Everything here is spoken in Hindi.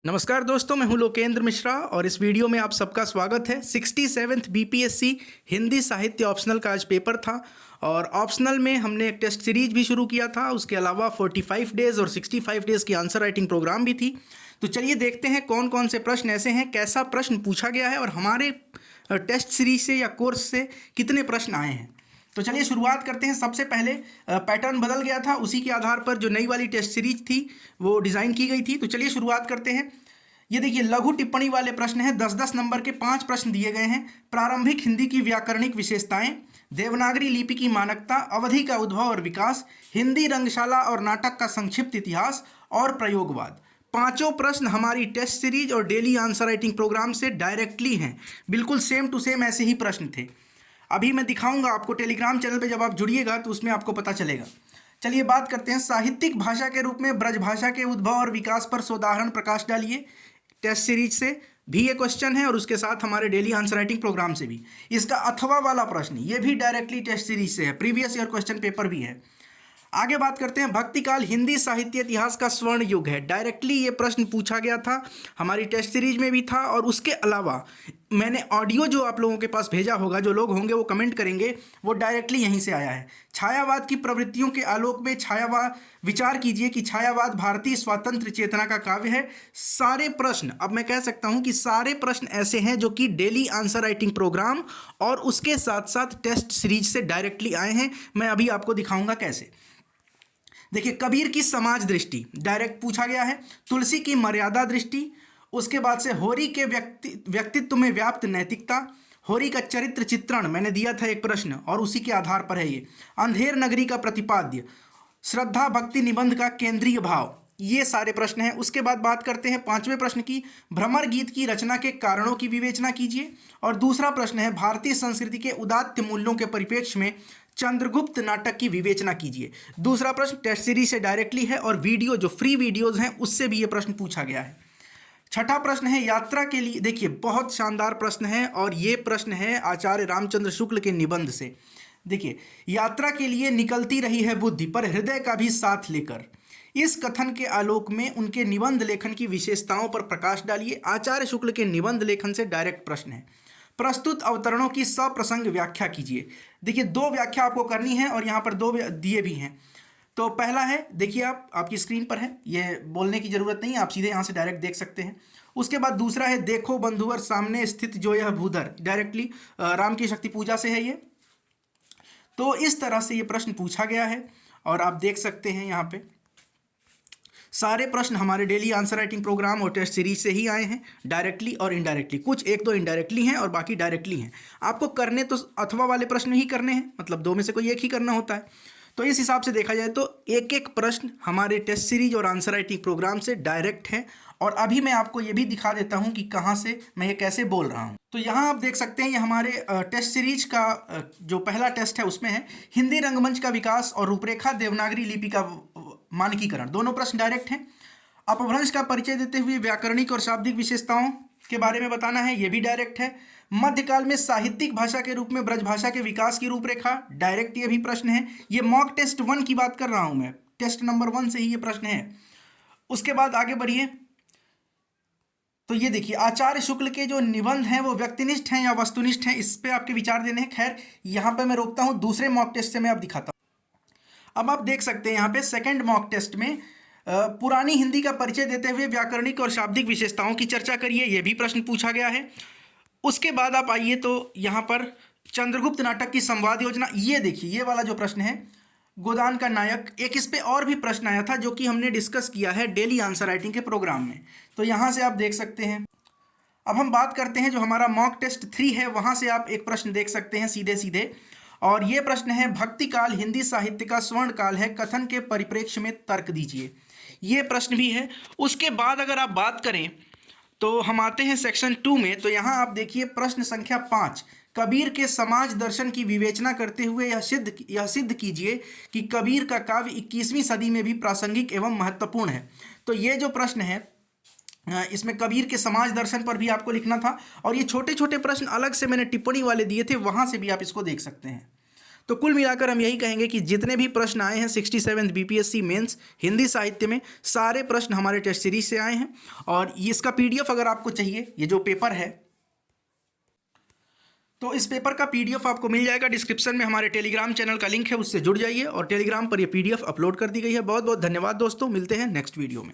नमस्कार दोस्तों, मैं हूं लोकेंद्र मिश्रा और इस वीडियो में आप सबका स्वागत है। 67th बीपीएससी हिंदी साहित्य ऑप्शनल का आज पेपर था और ऑप्शनल में हमने एक टेस्ट सीरीज भी शुरू किया था। उसके अलावा 45 डेज़ और 65 डेज़ की आंसर राइटिंग प्रोग्राम भी थी। तो चलिए देखते हैं कौन कौन से प्रश्न ऐसे हैं, कैसा प्रश्न पूछा गया है और हमारे टेस्ट सीरीज से या कोर्स से कितने प्रश्न आए हैं। तो चलिए शुरुआत करते हैं। सबसे पहले पैटर्न बदल गया था, उसी के आधार पर जो नई वाली टेस्ट सीरीज थी वो डिज़ाइन की गई थी। तो चलिए शुरुआत करते हैं। ये देखिए, लघु टिप्पणी वाले प्रश्न हैं। 10-10 नंबर के 5 प्रश्न दिए गए हैं। प्रारंभिक हिंदी की व्याकरणिक विशेषताएं, देवनागरी लिपि की मानकता, अवधि का उद्भव और विकास, हिंदी रंगशाला और नाटक का संक्षिप्त इतिहास और प्रयोगवाद। पांचों प्रश्न हमारी टेस्ट सीरीज और डेली आंसर राइटिंग प्रोग्राम से डायरेक्टली हैं। बिल्कुल सेम टू सेम ऐसे ही प्रश्न थे। अभी मैं दिखाऊंगा आपको टेलीग्राम चैनल पे, जब आप जुड़िएगा तो उसमें आपको पता चलेगा। चलिए बात करते हैं। साहित्यिक भाषा के रूप में ब्रज भाषा के उद्भव और विकास पर सोदाहरण प्रकाश डालिए। टेस्ट सीरीज से भी ये क्वेश्चन है और उसके साथ हमारे डेली आंसर राइटिंग प्रोग्राम से भी। इसका अथवा वाला प्रश्न ये भी डायरेक्टली टेस्ट सीरीज से है, प्रीवियस ईयर क्वेश्चन पेपर भी है। आगे बात करते हैं। भक्तिकाल हिंदी साहित्य इतिहास का स्वर्ण युग है। डायरेक्टली ये प्रश्न पूछा गया था, हमारी टेस्ट सीरीज में भी था और उसके अलावा मैंने ऑडियो जो आप लोगों के पास भेजा होगा, जो लोग होंगे वो कमेंट करेंगे, वो डायरेक्टली यहीं से आया है। छायावाद की प्रवृत्तियों के आलोक में छायावाद विचार कीजिए कि छायावाद भारतीय स्वतंत्र चेतना का काव्य है। सारे प्रश्न, अब मैं कह सकता हूं कि सारे प्रश्न ऐसे हैं जो कि डेली आंसर राइटिंग प्रोग्राम और उसके साथ साथ टेस्ट सीरीज से डायरेक्टली आए हैं। मैं अभी आपको दिखाऊंगा कैसे। देखिए, कबीर की समाज दृष्टि डायरेक्ट पूछा गया है। तुलसी की मर्यादा दृष्टि, उसके बाद से होरी के व्यक्तित्व में व्याप्त नैतिकता, होरी का चरित्र चित्रण मैंने दिया था एक प्रश्न और उसी के आधार पर है ये। अंधेर नगरी का प्रतिपाद्य, श्रद्धा भक्ति निबंध का केंद्रीय भाव, ये सारे प्रश्न हैं। उसके बाद बात करते हैं 5वें प्रश्न की। भ्रमर गीत की रचना के कारणों की विवेचना कीजिए। और दूसरा प्रश्न है भारतीय संस्कृति के उदात्त मूल्यों के परिप्रेक्ष्य में चंद्रगुप्त नाटक की विवेचना कीजिए। दूसरा प्रश्न टेस्ट सीरीज से डायरेक्टली है और वीडियो जो फ्री वीडियोज हैं उससे भी ये प्रश्न पूछा गया है। छठा प्रश्न है यात्रा के लिए। देखिए, बहुत शानदार प्रश्न है और ये प्रश्न है आचार्य रामचंद्र शुक्ल के निबंध से। देखिए, यात्रा के लिए निकलती रही है बुद्धि पर हृदय का भी साथ लेकर। इस कथन के आलोक में उनके निबंध लेखन की विशेषताओं पर प्रकाश डालिए। आचार्य शुक्ल के निबंध लेखन से डायरेक्ट प्रश्न है। प्रस्तुत अवतरणों की सप्रसंग व्याख्या कीजिए। देखिए, 2 व्याख्या आपको करनी है और यहाँ पर 2 दिए भी हैं। तो पहला है, देखिए आपकी स्क्रीन पर है, ये बोलने की जरूरत नहीं है, आप सीधे यहाँ से डायरेक्ट देख सकते हैं। उसके बाद दूसरा है, देखो बंधुवर सामने स्थित जो यह भूधर, डायरेक्टली राम की शक्ति पूजा से है ये। तो इस तरह से ये प्रश्न पूछा गया है और आप देख सकते हैं यहाँ पे सारे प्रश्न हमारे डेली आंसर राइटिंग प्रोग्राम और टेस्ट सीरीज से ही आए हैं, डायरेक्टली और इनडायरेक्टली। कुछ 1-2 इनडायरेक्टली हैं और बाकी डायरेक्टली हैं। आपको करने तो अथवा वाले प्रश्न ही करने हैं, मतलब 2 में से कोई एक ही करना होता है। तो इस हिसाब से देखा जाए तो एक एक प्रश्न हमारे टेस्ट सीरीज और आंसर राइटिंग प्रोग्राम से डायरेक्ट है। और अभी मैं आपको ये भी दिखा देता हूँ कि कहाँ से मैं ये कैसे बोल रहा हूँ। तो यहाँ आप देख सकते हैं, ये हमारे टेस्ट सीरीज का जो पहला टेस्ट है उसमें है हिंदी रंगमंच का विकास और रूपरेखा, देवनागरी लिपि का मानकीकरण। दोनों प्रश्न डायरेक्ट हैं। अपभ्रंश का परिचय देते हुए व्याकरणिक और शाब्दिक विशेषताओं के बारे में बताना है, ये भी डायरेक्ट है। मध्यकाल में साहित्यिक भाषा के रूप में ब्रज भाषा के विकास की रूपरेखा, डायरेक्ट ये भी प्रश्न है। ये मॉक टेस्ट 1 की बात कर रहा हूं मैं, टेस्ट नंबर 1 से ही ये प्रश्न है। उसके बाद आगे बढ़िए। तो ये देखिए, आचार्य शुक्ल के जो निबंध हैं वो व्यक्तिनिष्ठ हैं या वस्तुनिष्ठ हैं, इस पे आपके विचार देने हैं। खैर, यहाँ पे मैं रोकता हूँ, दूसरे मॉक टेस्ट से मैं अब दिखाता हूँ। अब आप देख सकते हैं यहाँ पे सेकेंड मॉक टेस्ट में पुरानी हिंदी का परिचय देते हुए व्याकरणिक और शाब्दिक विशेषताओं की चर्चा करिए, यह भी प्रश्न पूछा गया है। उसके बाद आप आइए तो यहाँ पर चंद्रगुप्त नाटक की संवाद योजना, ये देखिए ये वाला जो प्रश्न है, गोदान का नायक। एक इस पे और भी प्रश्न आया था जो कि हमने डिस्कस किया है डेली आंसर राइटिंग के प्रोग्राम में, तो यहाँ से आप देख सकते हैं। अब हम बात करते हैं जो हमारा मॉक टेस्ट 3 है, वहाँ से आप एक प्रश्न देख सकते हैं सीधे सीधे। और ये प्रश्न है, भक्ति काल हिंदी साहित्य का स्वर्ण काल है, कथन के परिप्रेक्ष्य में तर्क दीजिए। ये प्रश्न भी है। उसके बाद अगर आप बात करें तो हम आते हैं सेक्शन 2 में। तो यहाँ आप देखिए प्रश्न संख्या 5, कबीर के समाज दर्शन की विवेचना करते हुए यह सिद्ध कीजिए कि कबीर का काव्य 21वीं सदी में भी प्रासंगिक एवं महत्वपूर्ण है। तो ये जो प्रश्न है इसमें कबीर के समाज दर्शन पर भी आपको लिखना था और ये छोटे छोटे प्रश्न अलग से मैंने टिप्पणी वाले दिए थे, वहाँ से भी आप इसको देख सकते हैं। तो कुल मिलाकर हम यही कहेंगे कि जितने भी प्रश्न आए हैं 67th बीपीएससी मेंस हिंदी साहित्य में, सारे प्रश्न हमारे टेस्ट सीरीज से आए हैं। और इसका पीडीएफ अगर आपको चाहिए, ये जो पेपर है, तो इस पेपर का पीडीएफ आपको मिल जाएगा डिस्क्रिप्शन में, हमारे टेलीग्राम चैनल का लिंक है, उससे जुड़ जाइए और टेलीग्राम पर ये पीडीएफ अपलोड कर दी गई है। बहुत बहुत धन्यवाद दोस्तों, मिलते हैं नेक्स्ट वीडियो में।